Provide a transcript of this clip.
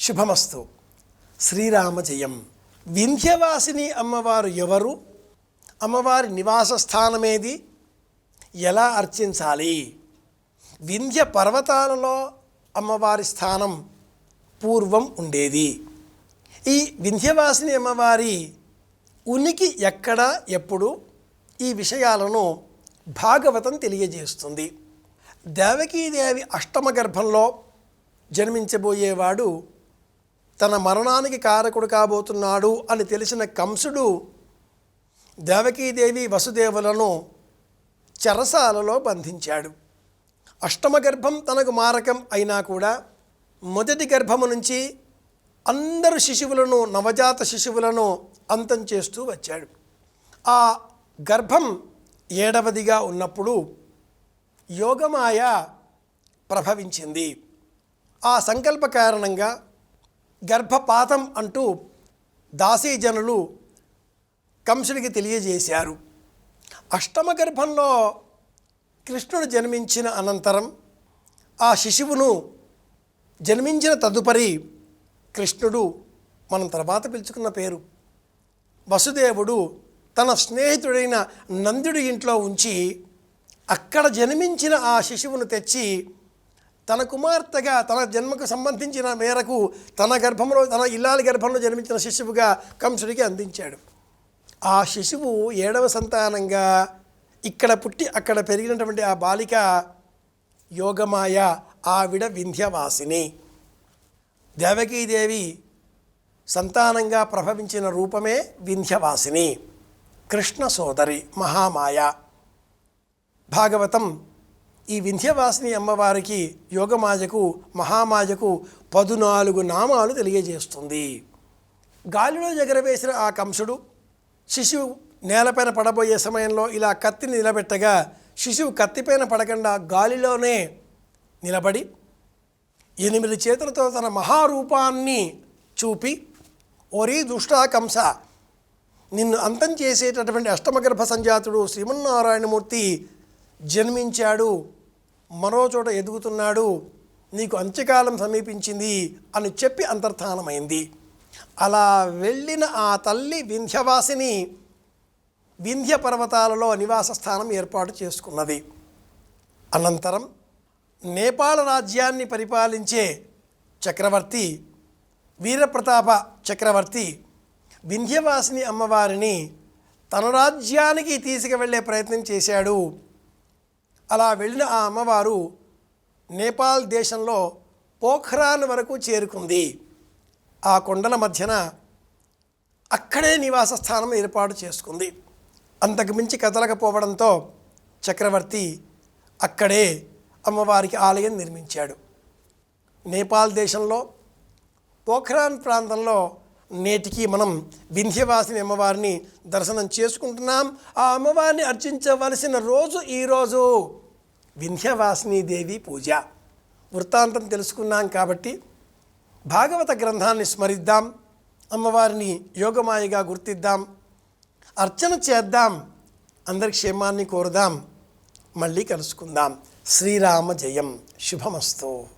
శుభమస్తు. శ్రీరామ జయం. వింధ్యవాసిని అమ్మవారు ఎవరు? అమ్మవారి నివాస స్థానమేది? ఎలా అర్చించాలి? వింధ్య పర్వతాలలో అమ్మవారి స్థానం పూర్వం ఉండేది. ఈ వింధ్యవాసిని అమ్మవారి ఉనికి ఎక్కడ, ఎప్పుడు, ఈ విషయాలను భాగవతం తెలియజేస్తుంది. దేవకీదేవి అష్టమ గర్భంలో జన్మించబోయేవాడు తన మరణానికి కారకుడు కాబోతున్నాడు అని తెలిసిన కంసుడు దేవకీదేవి వసుదేవులను చెరసాలలో బంధించాడు. అష్టమ గర్భం తనకు మారకం అయినా కూడా మొదటి గర్భము నుంచి అందరు శిశువులను, నవజాత శిశువులను అంతం చేస్తూ వచ్చాడు. ఆ గర్భం 7వదిగా ఉన్నప్పుడు యోగమాయ ప్రభవించింది. ఆ సంకల్ప కారణంగా గర్భపాతం అంటూ దాసీజనులు కంసుడికి తెలియజేశారు. అష్టమ గర్భంలో కృష్ణుడు జన్మించిన అనంతరం ఆ శిశువును జన్మించిన తదుపరి కృష్ణుడు, మనం తర్వాత పిలుచుకున్న పేరు, వసుదేవుడు తన స్నేహితుడైన నందుడి ఇంట్లో ఉంచి అక్కడ జన్మించిన ఆ శిశువును తెచ్చి తన కుమార్తెగా, తన జన్మకు సంబంధించిన మేరకు తన గర్భంలో, తన ఇల్లాలి గర్భంలో జన్మించిన శిశువుగా కంసుడికి అందించాడు. ఆ శిశువు 7వ సంతానంగా ఇక్కడ పుట్టి అక్కడ పెరిగినటువంటి ఆ బాలిక యోగమాయ, ఆవిడ వింధ్యవాసిని. దేవకీదేవి సంతానంగా ప్రభవించిన రూపమే వింధ్యవాసిని, కృష్ణ సోదరి మహామాయ. భాగవతం ఈ వింధ్యవాసిని అమ్మవారికి, యోగమాయకు, మహామాయకు 14 నామాలు తెలియజేస్తుంది. గాలిలో ఎగరవేసిన ఆ కంసుడు శిశువు నేలపైన పడబోయే సమయంలో ఇలా కత్తిని నిలబెట్టగా శిశువు కత్తిపైన పడకుండా గాలిలోనే నిలబడి 8 చేతులతో తన మహారూపాన్ని చూపి, ఓరీ దుష్టా కంస, నిన్ను అంతం చేసేటటువంటి అష్టమగర్భ సంజాతుడు శ్రీమన్నారాయణమూర్తి జన్మించాడు, మరో చోట ఎదుగుతున్నాడు, నీకు అంత్యకాలం సమీపించింది అని చెప్పి అంతర్ధానమైంది. అలా వెళ్ళిన ఆ తల్లి వింధ్యవాసిని వింధ్య పర్వతాలలో నివాస స్థానం ఏర్పాటు చేసుకున్నది. అనంతరం నేపాళ రాజ్యాన్ని పరిపాలించే చక్రవర్తి వీరప్రతాప చక్రవర్తి వింధ్యవాసిని అమ్మవారిని తన రాజ్యానికి తీసుకువెళ్ళే ప్రయత్నం చేశాడు. అలా వెళ్ళిన ఆ అమ్మవారు నేపాల్ దేశంలో పోఖ్రాన్ వరకు చేరుకుంది. ఆ కొండల మధ్యన అక్కడే నివాస స్థానం ఏర్పాటు చేసుకుంది. అంతకు మించి కదలకపోవడంతో చక్రవర్తి అక్కడే అమ్మవారికి ఆలయం నిర్మించాడు. నేపాల్ దేశంలో పోఖ్రాన్ ప్రాంతంలో నేటికి మనం వింధ్యవాసిని అమ్మవారిని దర్శనం చేసుకుంటున్నాం. ఆ అమ్మవారిని అర్చించవలసిన రోజు ఈరోజు వింధ్యవాసిని దేవి పూజ. వృత్తాంతం తెలుసుకున్నాం కాబట్టి భాగవత గ్రంథాన్ని స్మరిద్దాం, అమ్మవారిని యోగమాయగా గుర్తిద్దాం, అర్చన చేద్దాం, అందరి క్షేమాన్ని కోరుదాం. మళ్ళీ కలుసుకుందాం. శ్రీరామ జయం. శుభమస్తు.